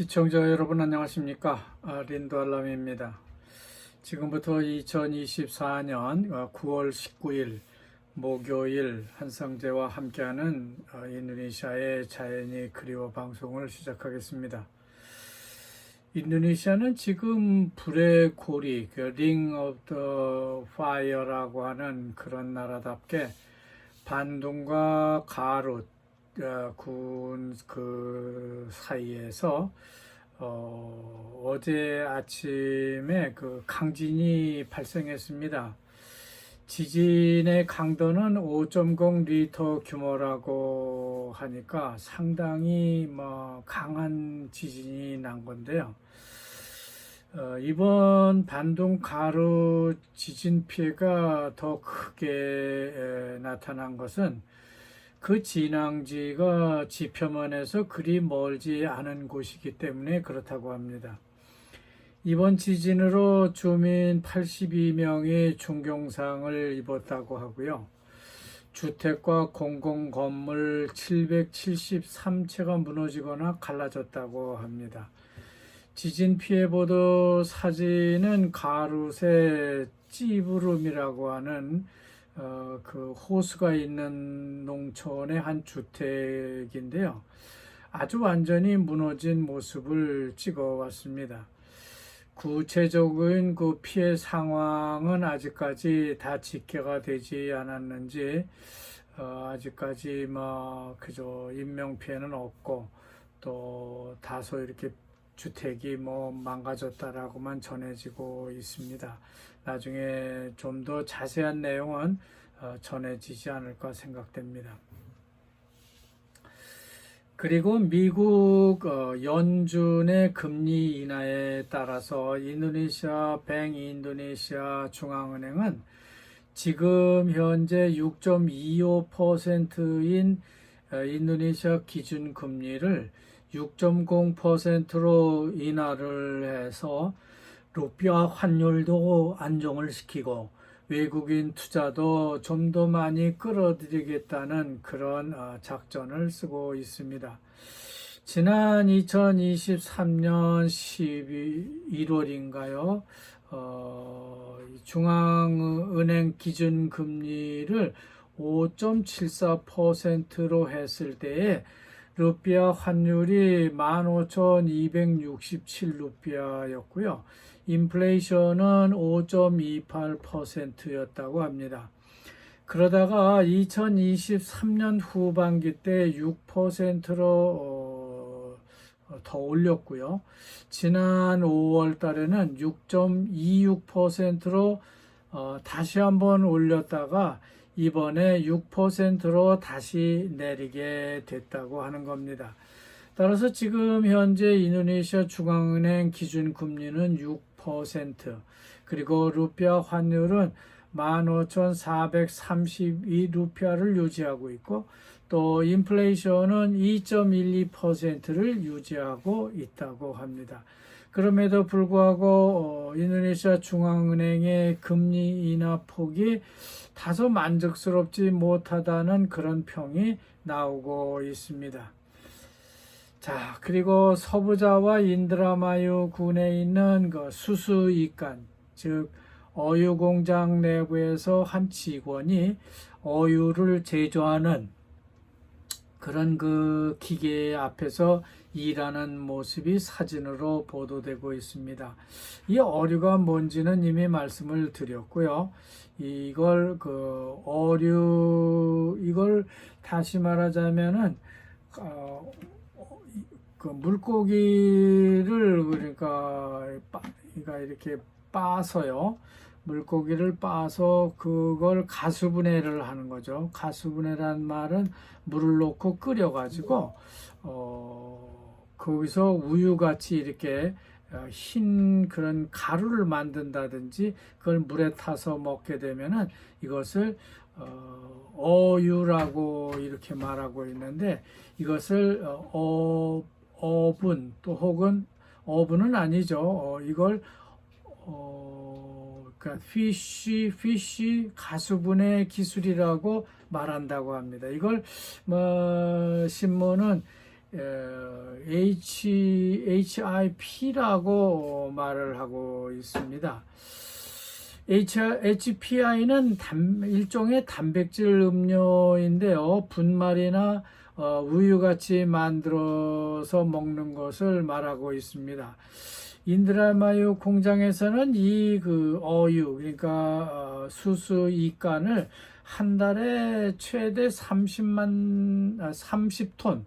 시청자 여러분 안녕하십니까? 린도 알람입니다. 지금부터 2024년 9월 19일 목요일 한성재와 함께하는 인도네시아의 자연이 그리워 방송을 시작하겠습니다. 인도네시아는 지금 불의 고리, 링 오브 더 파이어라고 하는 그런 나라답게 반둥과 가룻 군 그 사이에서 어제 아침에 그 강진이 발생했습니다. 지진의 강도는 5.0 리터 규모라고 하니까 상당히 강한 지진이 난 건데요. 이번 반둥 가루 지진 피해가 더 크게 나타난 것은 그 진앙지가 지표면에서 그리 멀지 않은 곳이기 때문에 그렇다고 합니다. 이번 지진으로 주민 82명이 중경상을 입었다고 하고요. 주택과 공공건물 773채가 무너지거나 갈라졌다고 합니다. 지진 피해 보도 사진은 가룻의 찌부름이라고 하는 그 호수가 있는 농촌의 한 주택인데요. 아주 완전히 무너진 모습을 찍어 왔습니다. 구체적인 그 피해 상황은 아직까지 다 집계가 되지 않았는지 아직까지 그저 인명 피해는 없고 또 다소 이렇게 주택이 망가졌다라고만 전해지고 있습니다. 나중에 좀 더 자세한 내용은 전해지지 않을까 생각됩니다. 그리고 미국 연준의 금리 인하에 따라서 인도네시아 중앙은행은 지금 현재 6.25%인 인도네시아 기준 금리를 6.0%로 인하를 해서 루피아 환율도 안정을 시키고 외국인 투자도 좀 더 많이 끌어들이겠다는 그런 작전을 쓰고 있습니다. 지난 2023년 1월인가요? 중앙은행 기준금리를 5.74%로 했을 때에 루피아 환율이 15,267루피아였고요. 인플레이션은 5.28%였다고 합니다. 그러다가 2023년 후반기 때 6%로 더 올렸고요. 지난 5월 달에는 6.26%로 다시 한번 올렸다가 이번에 6%로 다시 내리게 됐다고 하는 겁니다. 따라서 지금 현재 인도네시아 중앙은행 기준금리는 6%, 그리고 루피아 환율은 15,432루피아를 유지하고 있고 또 인플레이션은 2.12%를 유지하고 있다고 합니다. 그럼에도 불구하고 인도네시아 중앙은행의 금리 인하 폭이 다소 만족스럽지 못하다는 그런 평이 나오고 있습니다. 자, 그리고 서부자와 인드라마유 군에 있는 그 수수이간, 즉 어유 공장 내부에서 한 직원이 어유를 제조하는 그런 그 기계 앞에서 일하는 모습이 사진으로 보도되고 있습니다. 이 어류가 뭔지는 이미 말씀을 드렸고요. 이걸 이걸 다시 말하자면은 그 물고기를 그러니까 이렇게 빻아서요. 물고기를 빻아서 그걸 가수분해를 하는 거죠. 가수분해란 말은 물을 넣고 끓여가지고 거기서 우유같이 이렇게 흰 그런 가루를 만든다든지 그걸 물에 타서 먹게 되면은 이것을 어유라고 이렇게 말하고 있는데 이것을 어분 또 혹은 어분은 아니죠. 이걸 그러니까 피쉬 가수분해 기술이라고 말한다고 합니다. 이걸 신문은 HIP라고 말을 하고 있습니다. HPI는 일종의 단백질 음료인데요. 분말이나 우유같이 만들어서 먹는 것을 말하고 있습니다. 인드라마유 공장에서는 이 어유, 그러니까 수수 2간을 한 달에 최대 30톤,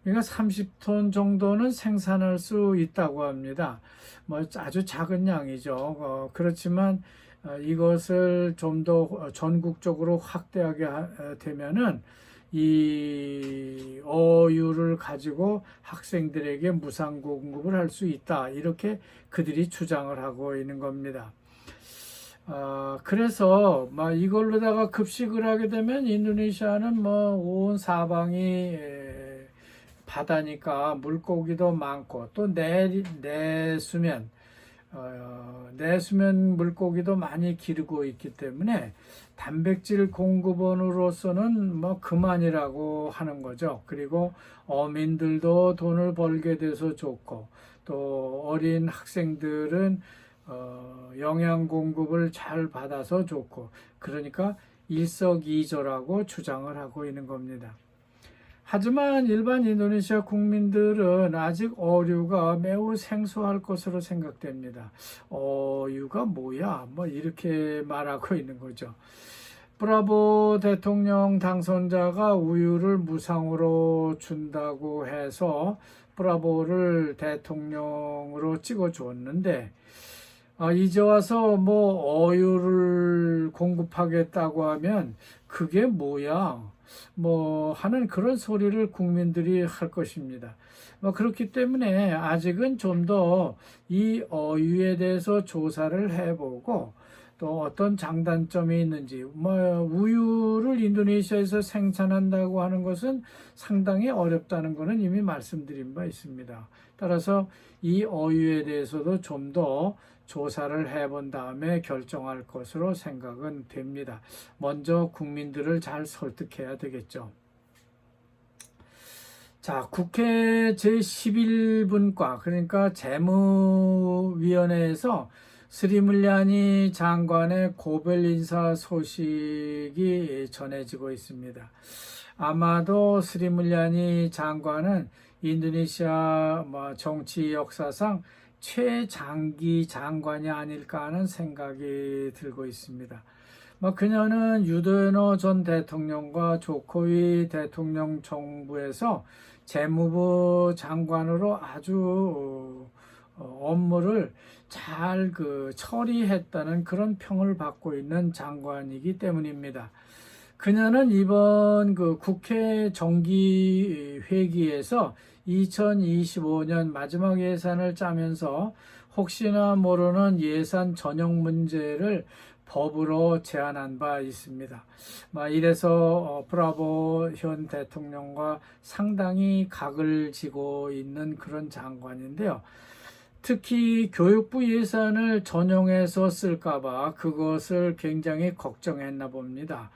그러니까 30톤 정도는 생산할 수 있다고 합니다. 뭐 아주 작은 양이죠. 그렇지만 이것을 좀 더 전국적으로 확대하게 되면은 이 어유를 가지고 학생들에게 무상 공급을 할 수 있다. 이렇게 그들이 주장을 하고 있는 겁니다. 그래서 이걸로다가 급식을 하게 되면 인도네시아는 온 사방이 바다니까 물고기도 많고 또 내수면 물고기도 많이 기르고 있기 때문에 단백질 공급원으로서는 그만이라고 하는 거죠. 그리고 어민들도 돈을 벌게 돼서 좋고 또 어린 학생들은 영양 공급을 잘 받아서 좋고, 그러니까 일석이조라고 주장을 하고 있는 겁니다. 하지만 일반 인도네시아 국민들은 아직 어류가 매우 생소할 것으로 생각됩니다. 어유가 뭐야? 이렇게 말하고 있는 거죠. 브라보 대통령 당선자가 우유를 무상으로 준다고 해서 브라보를 대통령으로 찍어줬는데, 이제 와서 어유를 공급하겠다고 하면 그게 뭐야? 하는 그런 소리를 국민들이 할 것입니다. 그렇기 때문에 아직은 좀 더 이 어유에 대해서 조사를 해보고 또 어떤 장단점이 있는지, 우유를 인도네시아에서 생산한다고 하는 것은 상당히 어렵다는 것은 이미 말씀드린 바 있습니다. 따라서 이 어유에 대해서도 좀 더 조사를 해본 다음에 결정할 것으로 생각은 됩니다. 먼저 국민들을 잘 설득해야 되겠죠. 자, 국회 제11분과, 그러니까 재무위원회에서 스리물야니 장관의 고별 인사 소식이 전해지고 있습니다. 아마도 스리물야니 장관은 인도네시아 정치 역사상 최장기 장관이 아닐까 하는 생각이 들고 있습니다. 그녀는 유도현호 전 대통령과 조코위 대통령 정부에서 재무부 장관으로 아주 업무를 잘 처리했다는 그런 평을 받고 있는 장관이기 때문입니다. 그녀는 이번 국회 정기회기에서 2025년 마지막 예산을 짜면서 혹시나 모르는 예산 전형 문제를 법으로 제안한 바 있습니다. 이래서 브라보 현 대통령과 상당히 각을 지고 있는 그런 장관인데요. 특히 교육부 예산을 전용해서 쓸까봐 그것을 굉장히 걱정했나 봅니다.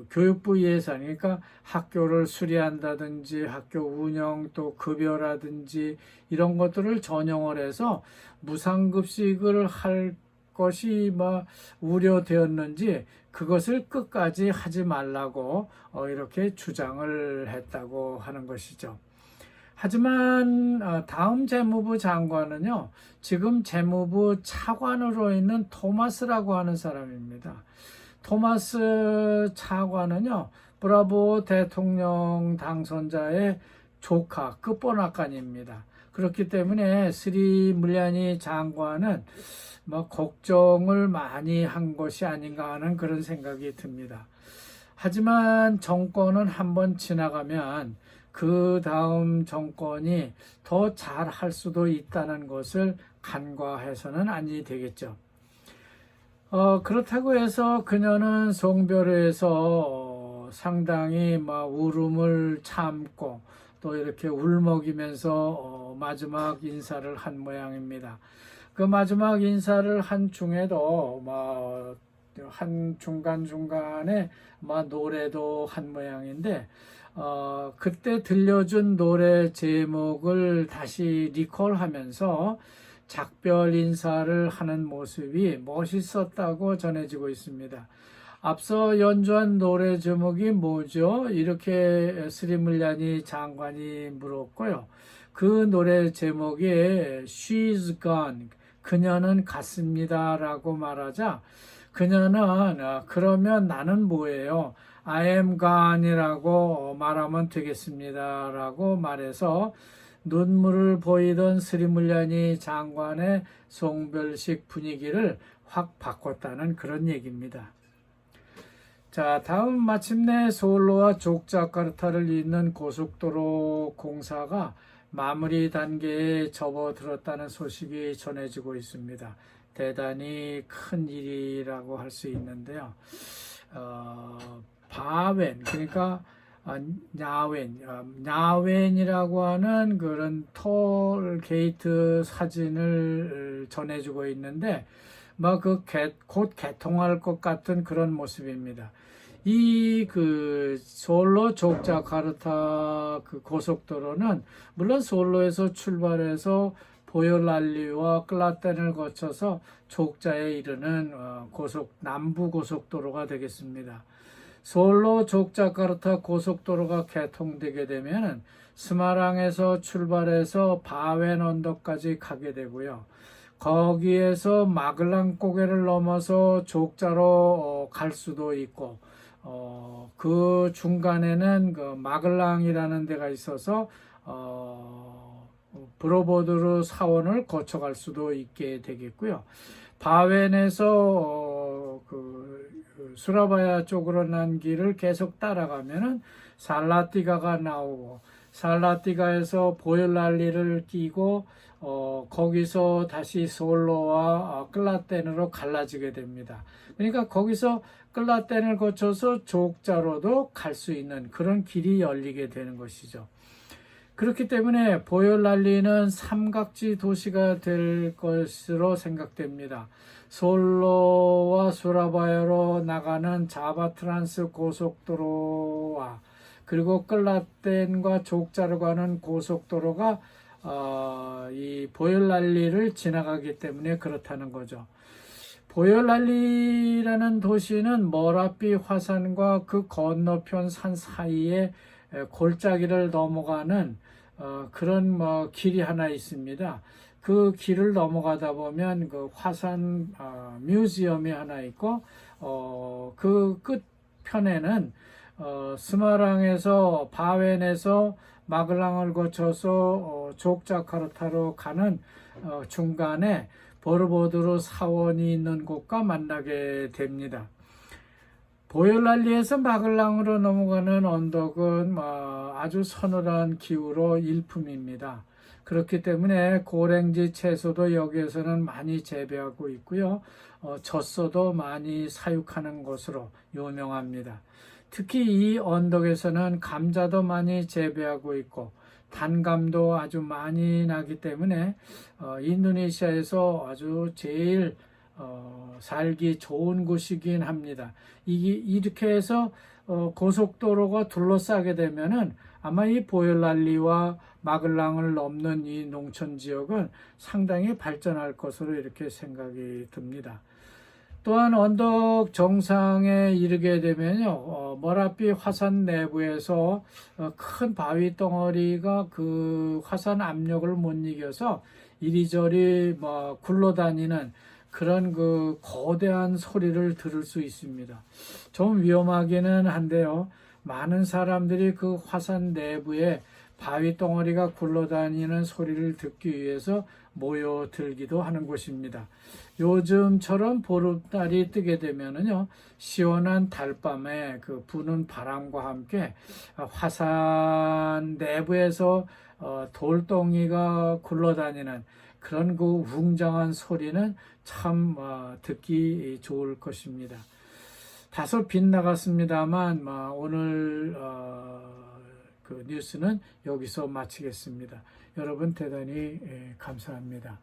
교육부 예산, 그러니까 학교를 수리한다든지 학교 운영 또 급여라든지 이런 것들을 전용을 해서 무상급식을 할 것이 우려되었는지 그것을 끝까지 하지 말라고 이렇게 주장을 했다고 하는 것이죠. 하지만 다음 재무부 장관은요, 지금 재무부 차관으로 있는 토마스라고 하는 사람입니다. 토마스 차관은요, 브라보 대통령 당선자의 조카, 끝번왕간입니다. 그렇기 때문에 스리물야니 장관은 걱정을 많이 한 것이 아닌가 하는 그런 생각이 듭니다. 하지만 정권은 한번 지나가면 그 다음 정권이 더 잘할 수도 있다는 것을 간과해서는 아니 되겠죠. 그렇다고 해서 그녀는 송별회에서 상당히 울음을 참고 또 이렇게 울먹이면서 마지막 인사를 한 모양입니다. 그 마지막 인사를 한 중에도 한 중간중간에 노래도 한 모양인데 그때 들려준 노래 제목을 다시 리콜하면서 작별 인사를 하는 모습이 멋있었다고 전해지고 있습니다. 앞서 연주한 노래 제목이 뭐죠? 이렇게 스리물리아니 장관이 물었고요. 그 노래 제목이 She's Gone, 그녀는 갔습니다 라고 말하자 그녀는 그러면 나는 뭐예요? I am gone이라고 말하면 되겠습니다 라고 말해서 눈물을 보이던 스리물리아니 장관의 송별식 분위기를 확 바꿨다는 그런 얘기입니다. 자, 다음 마침내 소울로와 족자카르타를 잇는 고속도로 공사가 마무리 단계에 접어들었다는 소식이 전해지고 있습니다. 대단히 큰 일이라고 할 수 있는데요. 바웬, 그러니까 야웬이라고 하는 그런 톨 게이트 사진을 전해주고 있는데, 곧 개통할 것 같은 그런 모습입니다. 이 솔로 족자카르타 그 고속도로는 물론 솔로에서 출발해서 보요랄리와 클라텐을 거쳐서 족자에 이르는 남부 고속도로가 되겠습니다. 솔로 족자카르타 고속도로가 개통되게 되면 스마랑에서 출발해서 바웬 언덕까지 가게 되고요. 거기에서 마글랑 고개를 넘어서 족자로 갈 수도 있고, 그 중간에는 그 마글랑이라는 데가 있어서 브로보드르 사원을 거쳐갈 수도 있게 되겠고요. 바웬에서 수라바야 쪽으로 난 길을 계속 따라가면은 살라티가가 나오고, 살라티가에서 보열랄리를 끼고 거기서 다시 솔로와 클라텐으로 갈라지게 됩니다. 그러니까 거기서 클라텐을 거쳐서 족자로도 갈 수 있는 그런 길이 열리게 되는 것이죠. 그렇기 때문에 보열랄리는 삼각지 도시가 될 것으로 생각됩니다. 솔로와 수라바야로 나가는 자바트란스 고속도로와 그리고 클라텐과 족자로 가는 고속도로가 이 보열랄리를 지나가기 때문에 그렇다는 거죠. 보열랄리라는 도시는 머라비 화산과 그 건너편 산 사이에 골짜기를 넘어가는 그런 길이 하나 있습니다. 그 길을 넘어가다 보면 그 화산 뮤지엄이 하나 있고 그 끝편에는 스마랑에서 바웬에서 마글랑을 거쳐서 족자카르타로 가는 중간에 보르보드르 사원이 있는 곳과 만나게 됩니다. 보열랄리에서 마글랑으로 넘어가는 언덕은 아주 서늘한 기후로 일품입니다. 그렇기 때문에 고랭지 채소도 여기에서는 많이 재배하고 있고요. 젖소도 많이 사육하는 것으로 유명합니다. 특히 이 언덕에서는 감자도 많이 재배하고 있고 단감도 아주 많이 나기 때문에 인도네시아에서 아주 제일 살기 좋은 곳이긴 합니다. 이렇게 해서 고속도로가 둘러싸게 되면은 아마 이 보열랄리와 마글랑을 넘는 이 농촌 지역은 상당히 발전할 것으로 이렇게 생각이 듭니다. 또한 언덕 정상에 이르게 되면요, 머라비 화산 내부에서 큰 바위 덩어리가 그 화산 압력을 못 이겨서 이리저리 굴러다니는 그런 그 거대한 소리를 들을 수 있습니다. 좀 위험하기는 한데요, 많은 사람들이 그 화산 내부에 바위 덩어리가 굴러다니는 소리를 듣기 위해서 모여들기도 하는 곳입니다. 요즘처럼 보름달이 뜨게 되면은요, 시원한 달밤에 그 부는 바람과 함께 화산 내부에서 돌덩이가 굴러다니는 그런 그 웅장한 소리는 참 듣기 좋을 것입니다. 다소 빗나갔습니다만 오늘 그 뉴스는 여기서 마치겠습니다. 여러분 대단히 감사합니다.